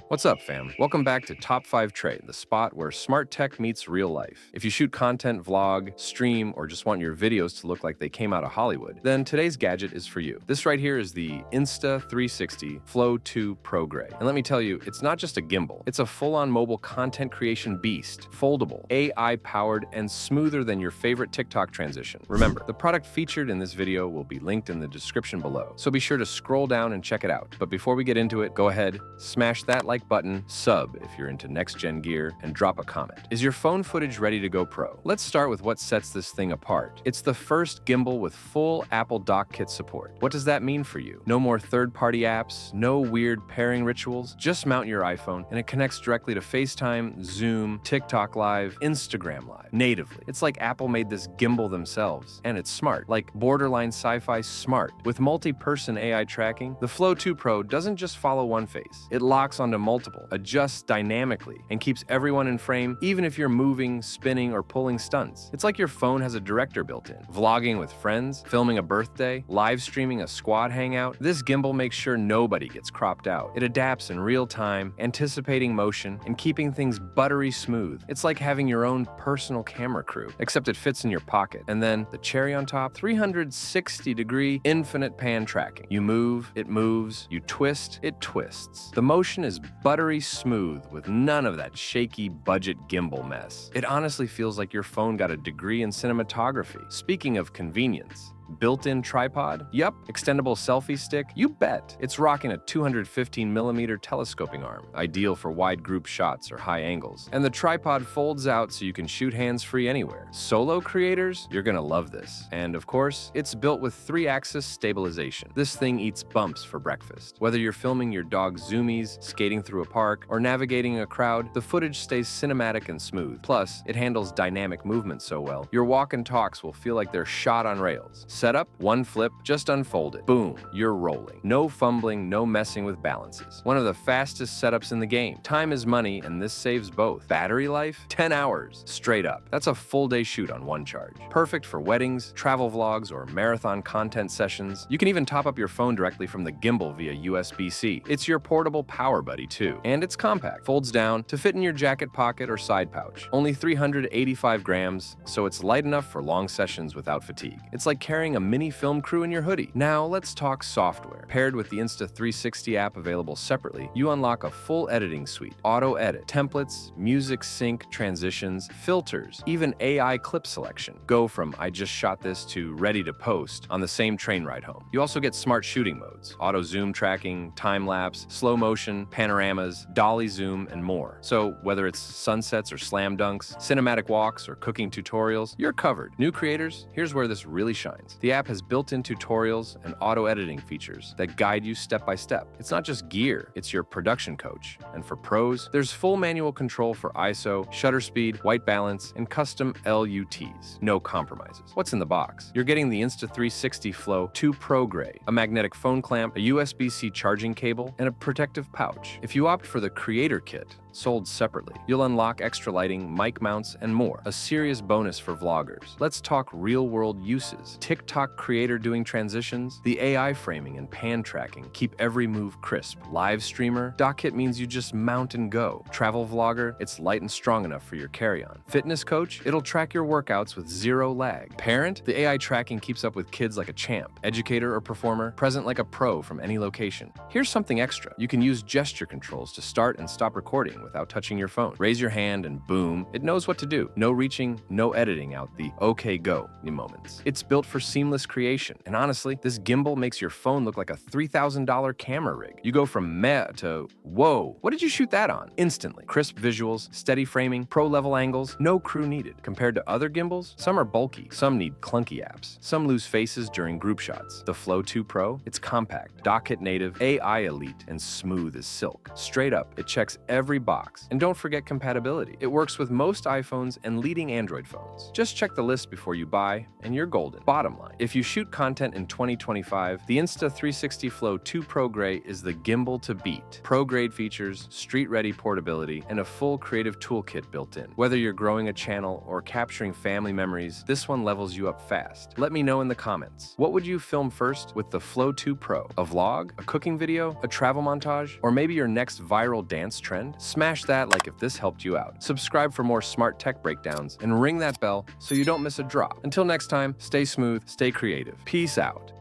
What's up, fam? Welcome back to Top 5 Trade, the spot where smart tech meets real life. If you shoot content, vlog, stream, or just want your videos to look like they came out of Hollywood, then today's gadget is for you. This right here is the Insta360 Flow 2 Pro Grey. And let me tell you, it's not just a gimbal. It's a full-on mobile content creation beast, foldable, AI-powered, and smoother than your favorite TikTok transition. Remember, the product featured in this video will be linked in the description below, so be sure to scroll down and check it out. But before we get into it, go ahead, smash that like button, sub if you're into next-gen gear, and drop a comment. Is your phone footage ready to go pro? Let's start with what sets this thing apart. It's the first gimbal with full Apple Dock Kit support. What does that mean for you? No more third-party apps, no weird pairing rituals. Just mount your iPhone, and it connects directly to FaceTime, Zoom, TikTok Live, Instagram Live, natively. It's like Apple made this gimbal themselves, and it's smart, like borderline sci-fi smart. With multi-person AI tracking, the Flow 2 Pro doesn't just follow one face. It locks onto multiple, adjusts dynamically, and keeps everyone in frame even if you're moving, spinning, or pulling stunts. It's like your phone has a director built in. Vlogging with friends, filming a birthday, live streaming a squad hangout, this gimbal makes sure nobody gets cropped out. It adapts in real time, anticipating motion, and keeping things buttery smooth. It's like having your own personal camera crew, except it fits in your pocket. And then, the cherry on top, 360-degree infinite pan tracking. You move, it moves. You twist, it twists. The motion is buttery smooth with none of that shaky budget gimbal mess. It honestly feels like your phone got a degree in cinematography. Speaking of convenience, built-in tripod? Yup. Extendable selfie stick? You bet. It's rocking a 215mm telescoping arm, ideal for wide group shots or high angles. And the tripod folds out so you can shoot hands-free anywhere. Solo creators? You're gonna love this. And of course, it's built with 3-axis stabilization. This thing eats bumps for breakfast. Whether you're filming your dog's zoomies, skating through a park, or navigating a crowd, the footage stays cinematic and smooth. Plus, it handles dynamic movement so well, your walk and talks will feel like they're shot on rails. Setup, one flip, just unfold it. Boom, you're rolling. No fumbling, no messing with balances. One of the fastest setups in the game. Time is money, and this saves both. Battery life? 10 hours. Straight up. That's a full day shoot on one charge. Perfect for weddings, travel vlogs, or marathon content sessions. You can even top up your phone directly from the gimbal via USB-C. It's your portable power buddy too. And it's compact. Folds down to fit in your jacket pocket or side pouch. Only 385 grams, so it's light enough for long sessions without fatigue. It's like carrying a mini film crew in your hoodie. Now let's talk software. Paired with the Insta360 app available separately, you unlock a full editing suite, auto edit, templates, music sync, transitions, filters, even AI clip selection. Go from I just shot this to ready to post on the same train ride home. You also get smart shooting modes, auto zoom tracking, time lapse, slow motion, panoramas, dolly zoom, and more. So whether it's sunsets or slam dunks, cinematic walks, or cooking tutorials, you're covered. New creators, here's where this really shines. The app has built-in tutorials and auto-editing features that guide you step by step. It's not just gear, it's your production coach. And for pros, there's full manual control for ISO, shutter speed, white balance, and custom LUTs. No compromises. What's in the box? You're getting the Insta360 Flow 2 Pro Grey, a magnetic phone clamp, a USB-C charging cable, and a protective pouch. If you opt for the Creator Kit, sold separately, you'll unlock extra lighting, mic mounts, and more. A serious bonus for vloggers. Let's talk real-world uses. TikTok creator doing transitions, the AI framing and pan tracking keep every move crisp. Live streamer, Dock Kit means you just mount and go. Travel vlogger, it's light and strong enough for your carry-on. Fitness coach, it'll track your workouts with zero lag. Parent, the AI tracking keeps up with kids like a champ. Educator or performer, present like a pro from any location. Here's something extra. You can use gesture controls to start and stop recording without touching your phone. Raise your hand and boom, it knows what to do. No reaching, no editing out the okay go moments. It's built for seamless creation. And honestly, this gimbal makes your phone look like a $3,000 camera rig. You go from meh to whoa, what did you shoot that on? Instantly. Crisp visuals, steady framing, pro-level angles, no crew needed. Compared to other gimbals, some are bulky, some need clunky apps, some lose faces during group shots. The Flow 2 Pro, it's compact, Dock Kit native, AI elite, and smooth as silk. Straight up, it checks every box. And don't forget compatibility. It works with most iPhones and leading Android phones. Just check the list before you buy, and you're golden. Bottom line, if you shoot content in 2025, the Insta360 Flow 2 Pro Grey is the gimbal to beat. Pro-grade features, street-ready portability, and a full creative toolkit built in. Whether you're growing a channel or capturing family memories, this one levels you up fast. Let me know in the comments. What would you film first with the Flow 2 Pro? A vlog? A cooking video? A travel montage? Or maybe your next viral dance trend? Smash that like if this helped you out. Subscribe for more smart tech breakdowns and ring that bell so you don't miss a drop. Until next time, stay smooth, stay creative. Peace out.